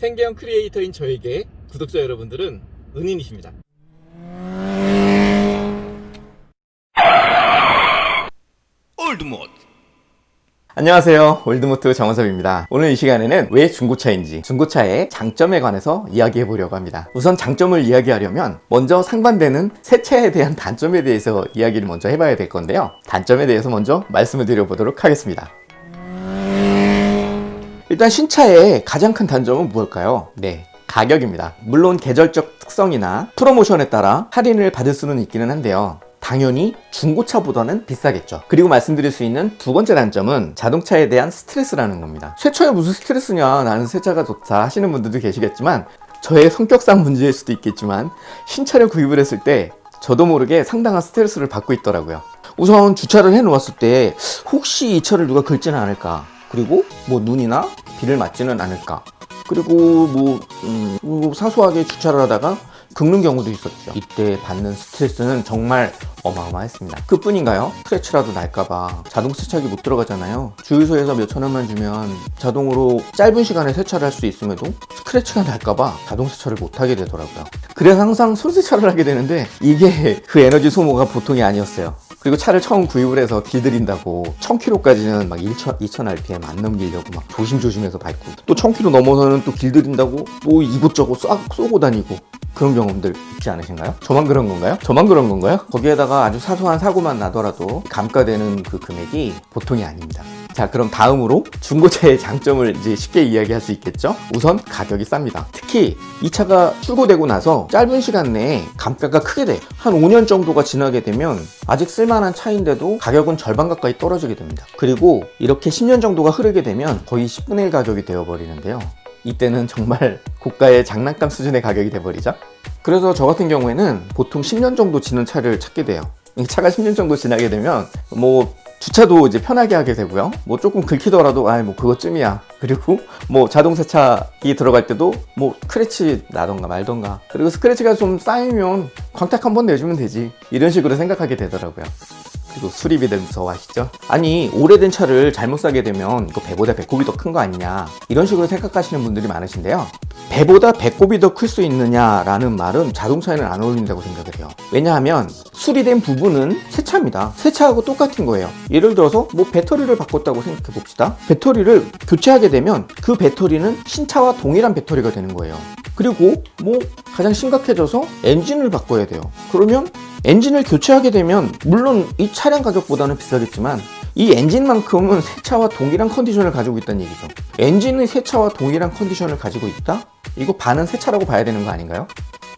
생계형 크리에이터인 저에게 구독자 여러분들은 은인이십니다. 올드모드. 안녕하세요, 올드모트 정원섭입니다. 오늘 이 시간에는 왜 중고차인지, 중고차의 장점에 관해서 이야기해 보려고 합니다. 우선 장점을 이야기하려면 먼저 상반되는 새 차에 대한 단점에 대해서 이야기를 먼저 해봐야 될 건데요. 단점에 대해서 먼저 말씀을 드려보도록 하겠습니다. 일단 신차의 가장 큰 단점은 무엇일까요? 네, 가격입니다. 물론 계절적 특성이나 프로모션에 따라 할인을 받을 수는 있기는 한데요. 당연히 중고차보다는 비싸겠죠. 그리고 말씀드릴 수 있는 두 번째 단점은 자동차에 대한 스트레스라는 겁니다. 새 차에 무슨 스트레스냐, 나는 새 차가 좋다 하시는 분들도 계시겠지만, 저의 성격상 문제일 수도 있겠지만 신차를 구입을 했을 때 저도 모르게 상당한 스트레스를 받고 있더라고요. 우선 주차를 해 놓았을 때 혹시 이 차를 누가 긁지는 않을까, 그리고 뭐 눈이나 비를 맞지는 않을까, 그리고 뭐 사소하게 주차를 하다가 긁는 경우도 있었죠. 이때 받는 스트레스는 정말 어마어마했습니다. 그뿐인가요? 스크래치라도 날까봐 자동 세차기 못 들어가잖아요. 주유소에서 몇 천 원만 주면 자동으로 짧은 시간에 세차를 할 수 있음에도 스크래치가 날까봐 자동 세차를 못 하게 되더라고요. 그래서 항상 손 세차를 하게 되는데 이게 그 에너지 소모가 보통이 아니었어요. 그리고 차를 처음 구입을 해서 길들인다고 1000km까지는 막 2000rpm 안 넘기려고 막 조심조심해서 밟고, 또 1000km 넘어서는 또 길들인다고 또 이곳저곳 쏘고 다니고, 그런 경험들 있지 않으신가요? 저만 그런 건가요? 저만 그런 건가요? 거기에다가 아주 사소한 사고만 나더라도 감가되는 그 금액이 보통이 아닙니다. 자, 그럼 다음으로 중고차의 장점을 이제 쉽게 이야기할 수 있겠죠? 우선 가격이 쌉니다. 특히 이 차가 출고되고 나서 짧은 시간 내에 감가가 크게 돼요. 한 5년 정도가 지나게 되면 아직 쓸만한 차인데도 가격은 절반 가까이 떨어지게 됩니다. 그리고 이렇게 10년 정도가 흐르게 되면 거의 10분의 1 가격이 되어버리는데요. 이때는 정말 고가의 장난감 수준의 가격이 돼버리죠. 그래서 저 같은 경우에는 보통 10년 정도 지난 차를 찾게 돼요. 이 차가 10년 정도 지나게 되면 뭐 주차도 이제 편하게 하게 되고요. 뭐 조금 긁히더라도 뭐 그것쯤이야. 그리고 뭐 자동 세차기 들어갈 때도 뭐 스크래치 나던가 말던가, 그리고 스크래치가 좀 쌓이면 광택 한번 내주면 되지, 이런 식으로 생각하게 되더라고요. 그리고 수리비 대 무서워하시죠? 아니, 오래된 차를 잘못 사게 되면 이거 배보다 배꼽이 더 큰 거 아니냐, 이런 식으로 생각하시는 분들이 많으신데요. 배보다 배꼽이 더 클 수 있느냐라는 말은 자동차에는 안 어울린다고 생각을 해요. 왜냐하면 수리된 부분은 새 차입니다. 새 차하고 똑같은 거예요. 예를 들어서 뭐 배터리를 바꿨다고 생각해 봅시다. 배터리를 교체하게 되면 그 배터리는 신차와 동일한 배터리가 되는 거예요. 그리고 뭐 가장 심각해져서 엔진을 바꿔야 돼요. 그러면 엔진을 교체하게 되면 물론 이 차량 가격보다는 비싸겠지만 이 엔진만큼은 새 차와 동일한 컨디션을 가지고 있다는 얘기죠. 엔진의 새 차와 동일한 컨디션을 가지고 있다? 이거 반은 새 차라고 봐야 되는 거 아닌가요?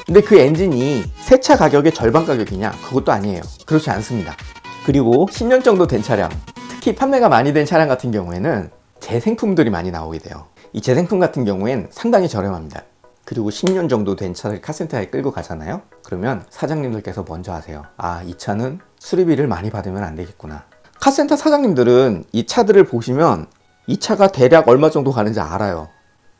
근데 그 엔진이 새 차 가격의 절반 가격이냐? 그것도 아니에요. 그렇지 않습니다. 그리고 10년 정도 된 차량, 특히 판매가 많이 된 차량 같은 경우에는 재생품들이 많이 나오게 돼요. 이 재생품 같은 경우엔 상당히 저렴합니다. 그리고 10년 정도 된 차를 카센터에 끌고 가잖아요? 그러면 사장님들께서 먼저 하세요. 이 차는 수리비를 많이 받으면 안 되겠구나. 카센터 사장님들은 이 차들을 보시면 이 차가 대략 얼마 정도 가는지 알아요.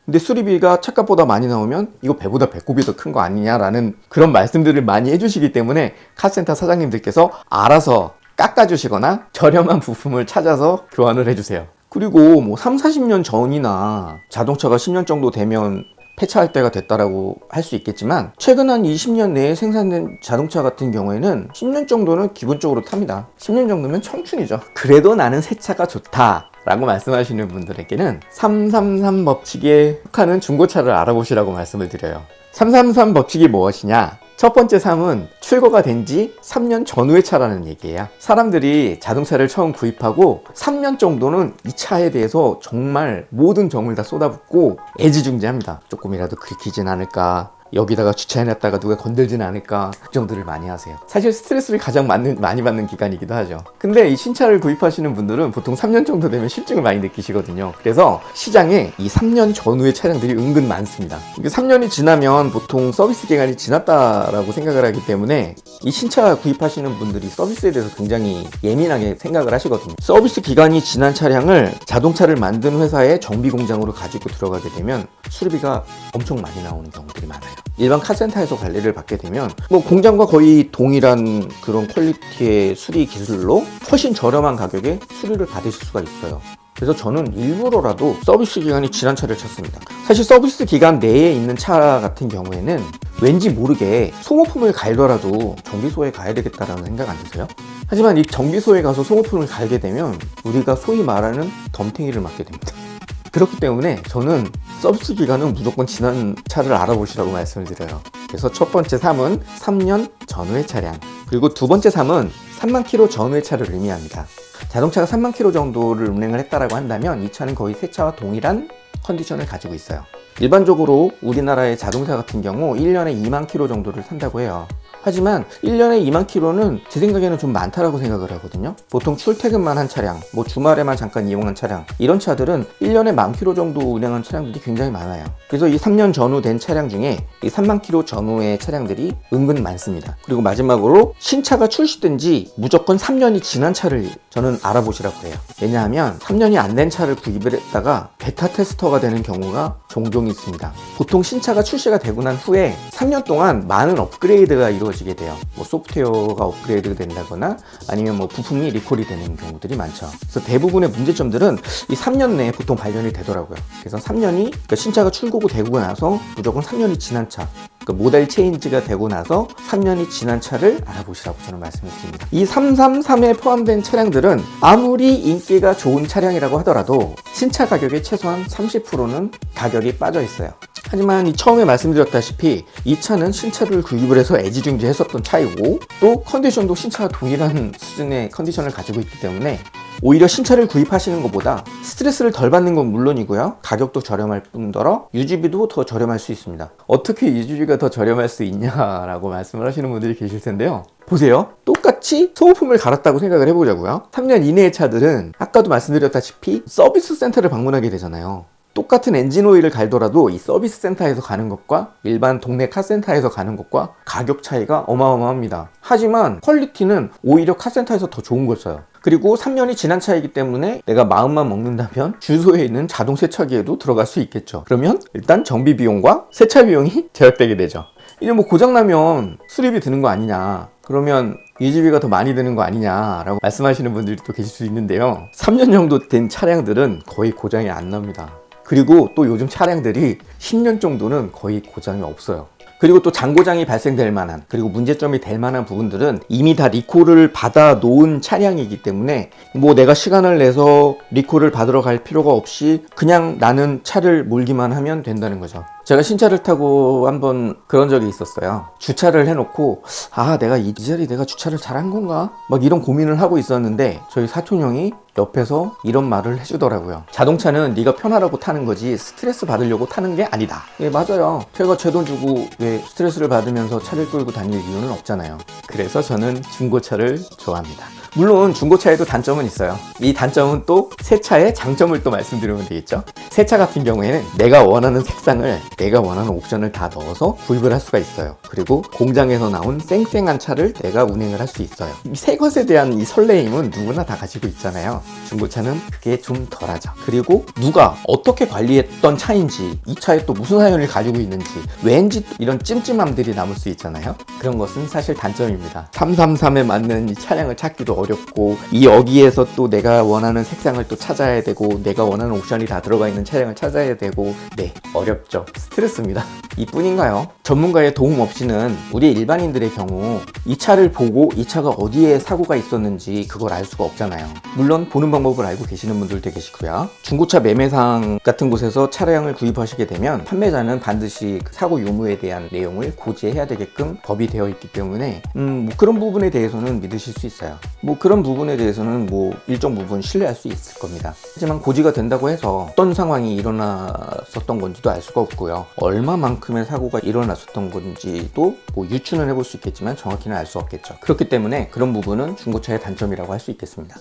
근데 수리비가 차값보다 많이 나오면 이거 배보다 배꼽이 더 큰 거 아니냐라는 그런 말씀들을 많이 해주시기 때문에 카센터 사장님들께서 알아서 깎아주시거나 저렴한 부품을 찾아서 교환을 해주세요. 그리고 뭐 30-40년 전이나 자동차가 10년 정도 되면 폐차할 때가 됐다라고 할 수 있겠지만, 최근 한 20년 내에 생산된 자동차 같은 경우에는 10년 정도는 기본적으로 탑니다. 10년 정도면 청춘이죠. 그래도 나는 새 차가 좋다 라고 말씀하시는 분들에게는 333 법칙에 속하는 중고차를 알아보시라고 말씀을 드려요. 333 법칙이 무엇이냐? 첫 번째 3은 출고가 된 지 3년 전후의 차라는 얘기예요. 사람들이 자동차를 처음 구입하고 3년 정도는 이 차에 대해서 정말 모든 정을 다 쏟아붓고 애지중지합니다. 조금이라도 긁히진 않을까, 여기다가 주차해놨다가 누가 건들지는 않을까 걱정들을 많이 하세요. 사실 스트레스를 가장 많이 받는 기간이기도 하죠. 근데 이 신차를 구입하시는 분들은 보통 3년 정도 되면 실증을 많이 느끼시거든요. 그래서 시장에 이 3년 전후의 차량들이 은근 많습니다. 이게 3년이 지나면 보통 서비스 기간이 지났다라고 생각을 하기 때문에 이 신차 구입하시는 분들이 서비스에 대해서 굉장히 예민하게 생각을 하시거든요. 서비스 기간이 지난 차량을 자동차를 만든 회사의 정비 공장으로 가지고 들어가게 되면 수리비가 엄청 많이 나오는 경우들이 많아요. 일반 카센터에서 관리를 받게 되면 뭐 공장과 거의 동일한 그런 퀄리티의 수리 기술로 훨씬 저렴한 가격에 수리를 받으실 수가 있어요. 그래서 저는 일부러라도 서비스 기간이 지난 차를 찾습니다. 사실 서비스 기간 내에 있는 차 같은 경우에는 왠지 모르게 소모품을 갈더라도 정비소에 가야 되겠다라는 생각 안 드세요? 하지만 이 정비소에 가서 소모품을 갈게 되면 우리가 소위 말하는 덤탱이를 맞게 됩니다. 그렇기 때문에 저는 서비스 기간은 무조건 지난 차를 알아보시라고 말씀을 드려요. 그래서 첫 번째 3은 3년 전후의 차량, 그리고 두 번째 3은 3만 킬로 전후의 차를 의미합니다. 자동차가 3만 킬로 정도를 운행을 했다라고 한다면 이 차는 거의 새 차와 동일한 컨디션을 가지고 있어요. 일반적으로 우리나라의 자동차 같은 경우 1년에 2만 킬로 정도를 산다고 해요. 하지만 1년에 2만 킬로는 제 생각에는 좀 많다라고 생각을 하거든요. 보통 출퇴근만 한 차량, 뭐 주말에만 잠깐 이용한 차량, 이런 차들은 1년에 1만 킬로 정도 운행한 차량들이 굉장히 많아요. 그래서 이 3년 전후 된 차량 중에 이 3만 킬로 전후의 차량들이 은근 많습니다. 그리고 마지막으로 신차가 출시된 지 무조건 3년이 지난 차를 저는 알아보시라고 해요. 왜냐하면 3년이 안 된 차를 구입을 했다가 베타 테스터가 되는 경우가 종종 있습니다. 보통 신차가 출시가 되고 난 후에 3년 동안 많은 업그레이드가 이루어지게 돼요. 뭐 소프트웨어가 업그레이드가 된다거나 아니면 뭐 부품이 리콜이 되는 경우들이 많죠. 그래서 대부분의 문제점들은 이 3년 내에 보통 발견이 되더라고요. 그래서 3년이 그러니까 신차가 출고가 되고 나서 무조건 3년이 지난 차, 그러니까 모델 체인지가 되고 나서 3년이 지난 차를 알아보시라고 저는 말씀을 드립니다. 이 333에 포함된 차량들은 아무리 인기가 좋은 차량이라고 하더라도 신차 가격의 최소한 30%는 가격이 빠져 있어요. 하지만 처음에 말씀드렸다시피 이 차는 신차를 구입을 해서 애지중지했었던 차이고 또 컨디션도 신차와 동일한 수준의 컨디션을 가지고 있기 때문에 오히려 신차를 구입하시는 것보다 스트레스를 덜 받는 건 물론이고요, 가격도 저렴할 뿐더러 유지비도 더 저렴할 수 있습니다. 어떻게 유지비가 더 저렴할 수 있냐라고 말씀을 하시는 분들이 계실 텐데요. 보세요. 똑같이 소모품을 갈았다고 생각을 해보자고요. 3년 이내의 차들은 아까도 말씀드렸다시피 서비스 센터를 방문하게 되잖아요. 똑같은 엔진 오일을 갈더라도 이 서비스 센터에서 가는 것과 일반 동네 카센터에서 가는 것과 가격 차이가 어마어마합니다. 하지만 퀄리티는 오히려 카센터에서 더 좋은 걸 써요. 그리고 3년이 지난 차이기 때문에 내가 마음만 먹는다면 주소에 있는 자동 세차기에도 들어갈 수 있겠죠. 그러면 일단 정비 비용과 세차 비용이 절약되게 되죠. 이제 뭐 고장나면 수리비 드는 거 아니냐, 그러면 유지비가 더 많이 드는 거 아니냐라고 말씀하시는 분들이 또 계실 수 있는데요. 3년 정도 된 차량들은 거의 고장이 안 납니다. 그리고 또 요즘 차량들이 10년 정도는 거의 고장이 없어요. 그리고 또 장고장이 발생될 만한, 그리고 문제점이 될 만한 부분들은 이미 다 리콜을 받아 놓은 차량이기 때문에 뭐 내가 시간을 내서 리콜을 받으러 갈 필요가 없이 그냥 나는 차를 몰기만 하면 된다는 거죠. 제가 신차를 타고 한번 그런 적이 있었어요. 주차를 해놓고 내가 이 자리 내가 주차를 잘한 건가? 막 이런 고민을 하고 있었는데 저희 사촌형이 옆에서 이런 말을 해주더라고요. 자동차는 네가 편하라고 타는 거지 스트레스 받으려고 타는 게 아니다. 예, 맞아요. 제가 제 돈 주고 왜 스트레스를 받으면서 차를 끌고 다닐 이유는 없잖아요. 그래서 저는 중고차를 좋아합니다. 물론 중고차에도 단점은 있어요. 이 단점은 또 새 차의 장점을 또 말씀드리면 되겠죠. 새 차 같은 경우에는 내가 원하는 색상을, 내가 원하는 옵션을 다 넣어서 구입을 할 수가 있어요. 그리고 공장에서 나온 쌩쌩한 차를 내가 운행을 할 수 있어요. 새 것에 대한 이 설레임은 누구나 다 가지고 있잖아요. 중고차는 그게 좀 덜하죠. 그리고 누가 어떻게 관리했던 차인지, 이 차에 또 무슨 사연을 가지고 있는지, 왠지 이런 찜찜함들이 남을 수 있잖아요. 그런 것은 사실 단점입니다. 333에 맞는 이 차량을 찾기도 어렵고, 이 여기에서 또 내가 원하는 색상을 또 찾아야 되고, 내가 원하는 옵션이 다 들어가 있는 차량을 찾아야 되고, 네, 어렵죠. 스트레스입니다. 이뿐인가요? 전문가의 도움 없이는 우리 일반인들의 경우 이 차를 보고 이 차가 어디에 사고가 있었는지 그걸 알 수가 없잖아요. 물론 보는 방법을 알고 계시는 분들도 계시고요. 중고차 매매상 같은 곳에서 차량을 구입하시게 되면 판매자는 반드시 사고 유무에 대한 내용을 고지해야 되게끔 법이 되어 있기 때문에 뭐 그런 부분에 대해서는 믿으실 수 있어요. 뭐 그런 부분에 대해서는 뭐 일정 부분 신뢰할 수 있을 겁니다. 하지만 고지가 된다고 해서 어떤 상황이 일어났었던 건지도 알 수가 없고요. 얼마만큼의 사고가 일어났었던 건지도 뭐 유추는 해볼 수 있겠지만 정확히는 알 수 없겠죠. 그렇기 때문에 그런 부분은 중고차의 단점이라고 할 수 있겠습니다.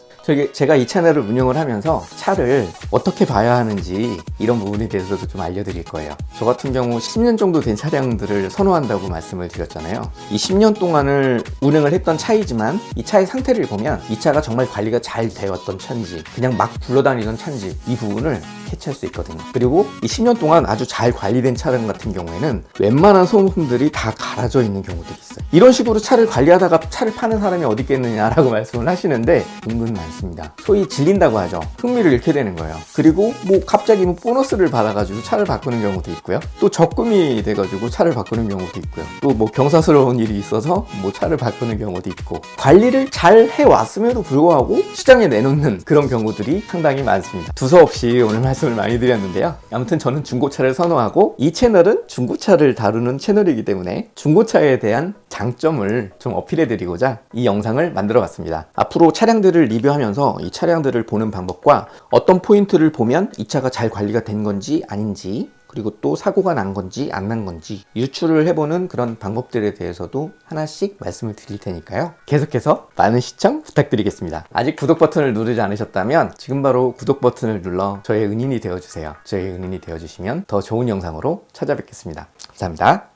제가 이 채널을 운영을 하면서 차를 어떻게 봐야 하는지 이런 부분에 대해서도 좀 알려드릴 거예요. 저 같은 경우 10년 정도 된 차량들을 선호한다고 말씀을 드렸잖아요. 이 10년 동안을 운행을 했던 차이지만 이 차의 상태를 보면 이 차가 정말 관리가 잘 되었던 차인지 그냥 막 굴러다니던 차인지 이 부분을 캐치할 수 있거든요. 그리고 이 10년 동안 아주 잘 관리된 차량 같은 경우에는 웬만한 소모품들이 다 갈아져 있는 경우들이 있어요. 이런 식으로 차를 관리하다가 차를 파는 사람이 어디 있겠느냐라고 말씀을 하시는데 은근 많습니다. 소위 질린다고 하죠. 흥미를 잃게 되는 거예요. 그리고 뭐 갑자기 뭐 보너스를 받아가지고 차를 바꾸는 경우도 있고요. 또 적금이 돼가지고 차를 바꾸는 경우도 있고요. 또 뭐 경사스러운 일이 있어서 뭐 차를 바꾸는 경우도 있고, 관리를 잘 해왔음에도 불구하고 시장에 내놓는 그런 경우들이 상당히 많습니다. 두서없이 오늘 말씀을 많이 드렸는데요. 아무튼 저는 중고차를 선호하고, 이 채널은 중고차를 다루는 채널이기 때문에 중고차에 대한 장점을 좀 어필해 드리고자 이 영상을 만들어 봤습니다. 앞으로 차량들을 리뷰하면서 이 차량들을 보는 방법과 어떤 포인트를 보면 이 차가 잘 관리가 된 건지 아닌지, 그리고 또 사고가 난 건지 안 난 건지 유추를 해보는 그런 방법들에 대해서도 하나씩 말씀을 드릴 테니까요. 계속해서 많은 시청 부탁드리겠습니다. 아직 구독 버튼을 누르지 않으셨다면 지금 바로 구독 버튼을 눌러 저의 은인이 되어주세요. 저의 은인이 되어주시면 더 좋은 영상으로 찾아뵙겠습니다. 감사합니다.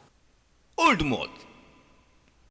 올드모드